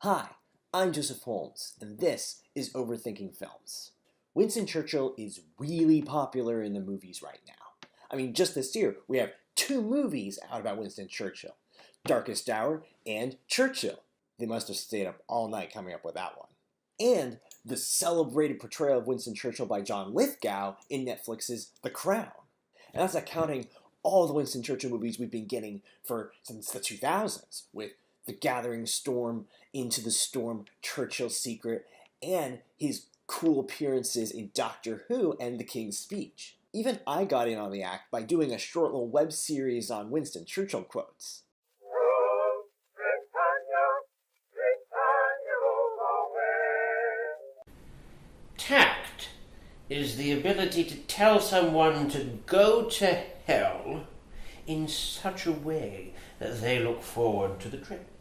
Hi, I'm Joseph Holmes, and this is Overthinking Films. Winston Churchill is really popular in the movies right now. I mean, just this year, we have 2 movies out about Winston Churchill, Darkest Hour and Churchill. They must have stayed up all night coming up with that one. And the celebrated portrayal of Winston Churchill by John Lithgow in Netflix's The Crown. And that's not counting all the Winston Churchill movies we've been getting since the 2000s, with The Gathering Storm, Into the Storm, Churchill's Secret, and his cool appearances in Doctor Who and The King's Speech. Even I got in on the act by doing a short little web series on Winston Churchill quotes. Tact is the ability to tell someone to go to hell in such a way that they look forward to the trip.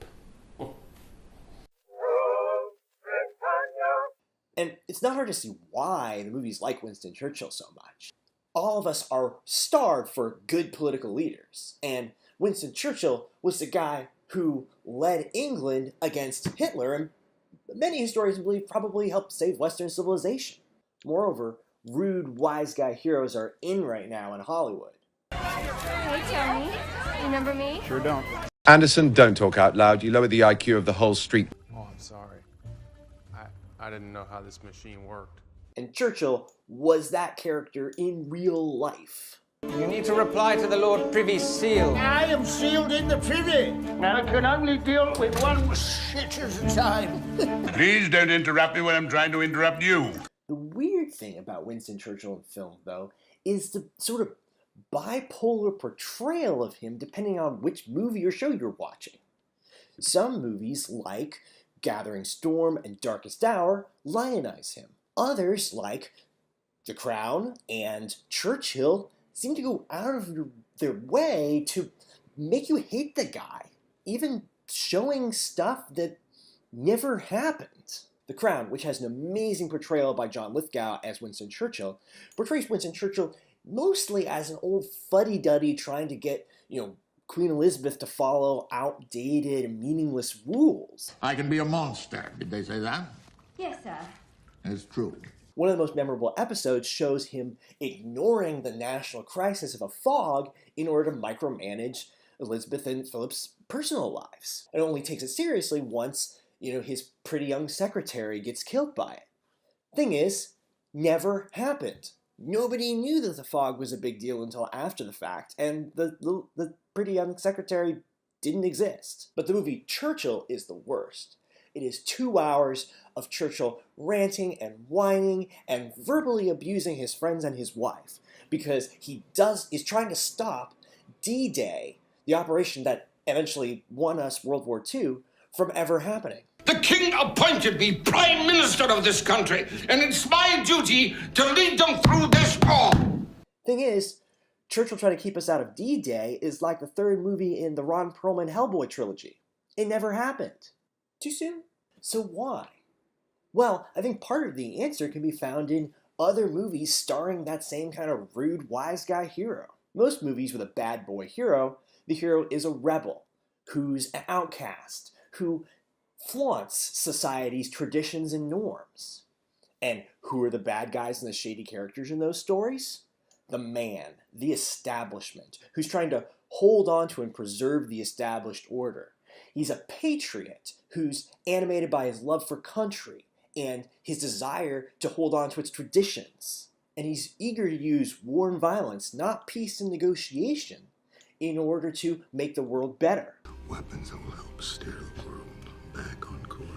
And it's not hard to see why the movies like Winston Churchill so much. All of us are starved for good political leaders, and Winston Churchill was the guy who led England against Hitler, and many historians believe probably helped save Western civilization. Moreover, rude, wise guy heroes are in right now in Hollywood. Hey, Tony. Remember me? Sure don't. Anderson, don't talk out loud. You lower the IQ of the whole street. Oh, I'm sorry. I didn't know how this machine worked. And Churchill was that character in real life. You need to reply to the Lord Privy Seal. I am sealed in the privy, and I can only deal with one shit at a time. Please don't interrupt me when I'm trying to interrupt you. The weird thing about Winston Churchill in film, though, is the sort of bipolar portrayal of him depending on which movie or show you're watching. Some movies, like Gathering Storm and Darkest Hour, lionize him. Others, like The Crown and Churchill, seem to go out of their way to make you hate the guy, even showing stuff that never happened. The Crown, which has an amazing portrayal by John Lithgow as Winston Churchill, portrays Winston Churchill mostly as an old fuddy-duddy trying to get, Queen Elizabeth to follow outdated and meaningless rules. I can be a monster. Did they say that? Yes, sir. It's true. One of the most memorable episodes shows him ignoring the national crisis of a fog in order to micromanage Elizabeth and Philip's personal lives. It only takes it seriously once, his pretty young secretary gets killed by it. Thing is, never happened. Nobody knew that the fog was a big deal until after the fact, and the pretty young secretary didn't exist. But the movie Churchill is the worst. It is 2 hours of Churchill ranting and whining and verbally abusing his friends and his wife because he is trying to stop D-Day, the operation that eventually won us World War II, from ever happening. The king appointed me prime minister of this country, and it's my duty to lead them through this war. Thing is, Churchill trying to keep us out of D-Day is like the 3rd movie in the Ron Perlman Hellboy trilogy. It never happened. Too soon? So why? Well, I think part of the answer can be found in other movies starring that same kind of rude, wise guy hero. Most movies with a bad boy hero, the hero is a rebel, who's an outcast, who flaunts society's traditions and norms. And who are the bad guys and the shady characters in those stories? The man, the establishment, who's trying to hold on to and preserve the established order. He's a patriot who's animated by his love for country and his desire to hold on to its traditions. And he's eager to use war and violence, not peace and negotiation, in order to make the world better. Weapons that will help steer the world back on course.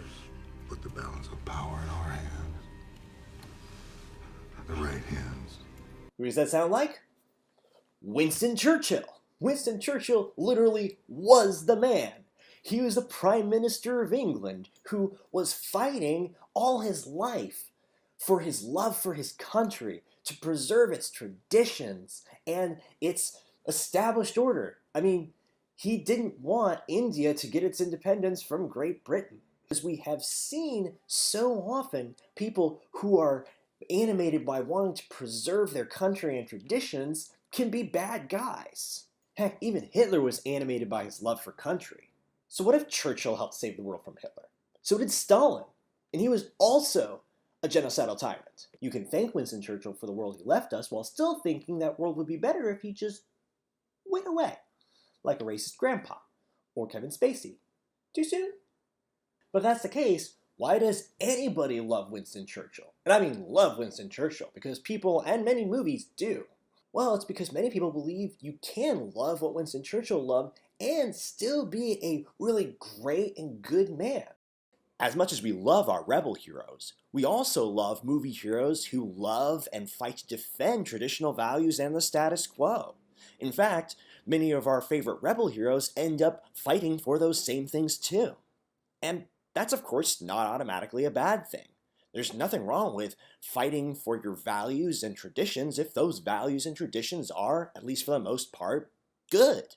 Put the balance of power in our hands. The right hands. Who does that sound like? Winston Churchill. Winston Churchill literally was the man. He was the Prime Minister of England who was fighting all his life for his love for his country, to preserve its traditions and its established order. I mean, he didn't want India to get its independence from Great Britain. As we have seen so often, people who are animated by wanting to preserve their country and traditions can be bad guys. Heck, even Hitler was animated by his love for country. So what if Churchill helped save the world from Hitler? So did Stalin, and he was also a genocidal tyrant. You can thank Winston Churchill for the world he left us while still thinking that world would be better if he just went away, like a racist grandpa or Kevin Spacey. Too soon? But if that's the case, why does anybody love Winston Churchill? And I mean love Winston Churchill, because people and many movies do. Well, it's because many people believe you can love what Winston Churchill loved and still be a really great and good man. As much as we love our rebel heroes, we also love movie heroes who love and fight to defend traditional values and the status quo. In fact, many of our favorite rebel heroes end up fighting for those same things too. And that's of course not automatically a bad thing. There's nothing wrong with fighting for your values and traditions if those values and traditions are, at least for the most part, good.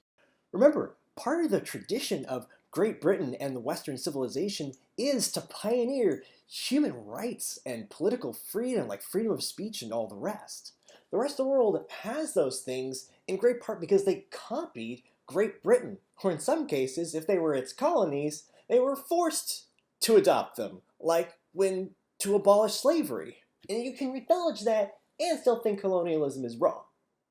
Remember, part of the tradition of Great Britain and the Western civilization is to pioneer human rights and political freedom, like freedom of speech and all the rest. The rest of the world has those things in great part because they copied Great Britain, or in some cases, if they were its colonies, they were forced to adopt them, like when to abolish slavery. And you can acknowledge that and still think colonialism is wrong.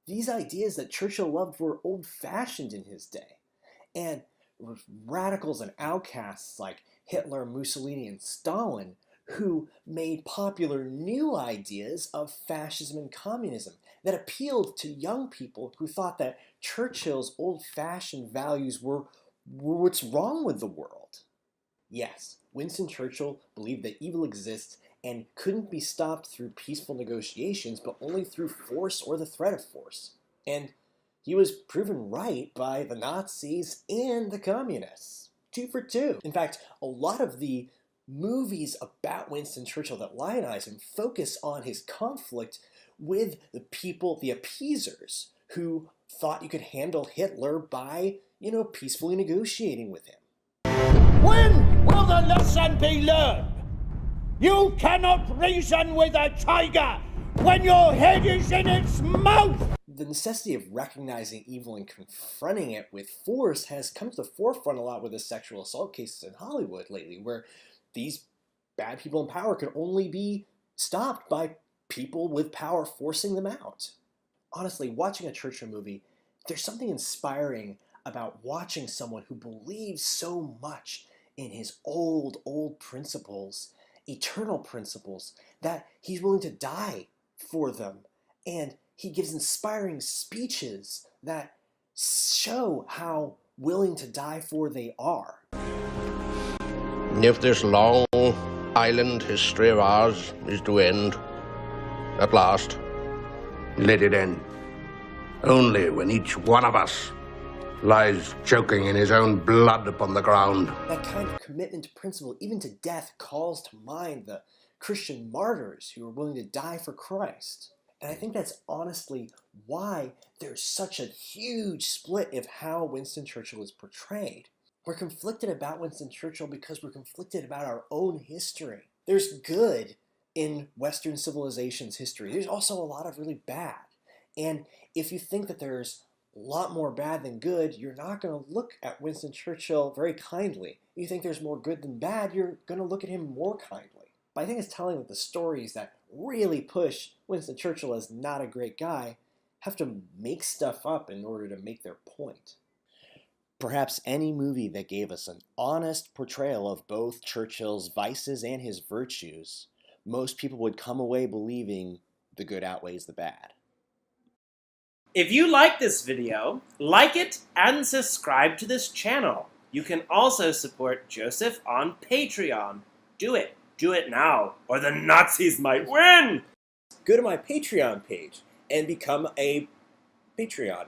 These ideas that Churchill loved were old-fashioned in his day, and radicals and outcasts like Hitler, Mussolini, and Stalin who made popular new ideas of fascism and communism that appealed to young people who thought that Churchill's old-fashioned values were what's wrong with the world. Yes, Winston Churchill believed that evil exists and couldn't be stopped through peaceful negotiations, but only through force or the threat of force. And he was proven right by the Nazis and the communists. 2 for 2. In fact, a lot of the movies about Winston Churchill that lionize him focus on his conflict with the people, the appeasers, who thought you could handle Hitler by, peacefully negotiating with him. When will the lesson be learned? You cannot reason with a tiger when your head is in its mouth! The necessity of recognizing evil and confronting it with force has come to the forefront a lot with the sexual assault cases in Hollywood lately, where these bad people in power can only be stopped by people with power forcing them out. Honestly, watching a Churchill movie, there's something inspiring about watching someone who believes so much in his old principles, eternal principles, that he's willing to die for them. And he gives inspiring speeches that show how willing to die for they are. If this long island history of ours is to end, at last, Let it end. Only when each one of us lies choking in his own blood upon the ground. That kind of commitment to principle, even to death, calls to mind the Christian martyrs who were willing to die for Christ. And I think that's honestly why there's such a huge split of how Winston Churchill is portrayed. We're conflicted about Winston Churchill because we're conflicted about our own history. There's good in Western civilization's history. There's also a lot of really bad. And if you think that there's a lot more bad than good, you're not going to look at Winston Churchill very kindly. If you think there's more good than bad, you're going to look at him more kindly. But I think it's telling that the stories that really push Winston Churchill as not a great guy have to make stuff up in order to make their point. Perhaps any movie that gave us an honest portrayal of both Churchill's vices and his virtues, most people would come away believing the good outweighs the bad. If you like this video, like it and subscribe to this channel. You can also support Joseph on Patreon. Do it. Do it now, or the Nazis might win! Go to my Patreon page and become a patron.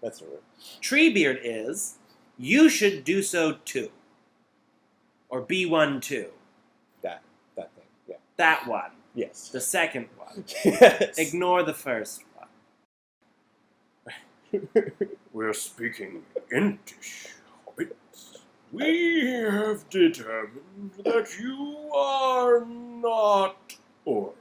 That's the word. Treebeard is, you should do so too. Or be one too. That thing, yeah. That one. Yes. The second one. Yes. Ignore the first one. We're speaking Entish, hobbits. We have determined that you are not orcs.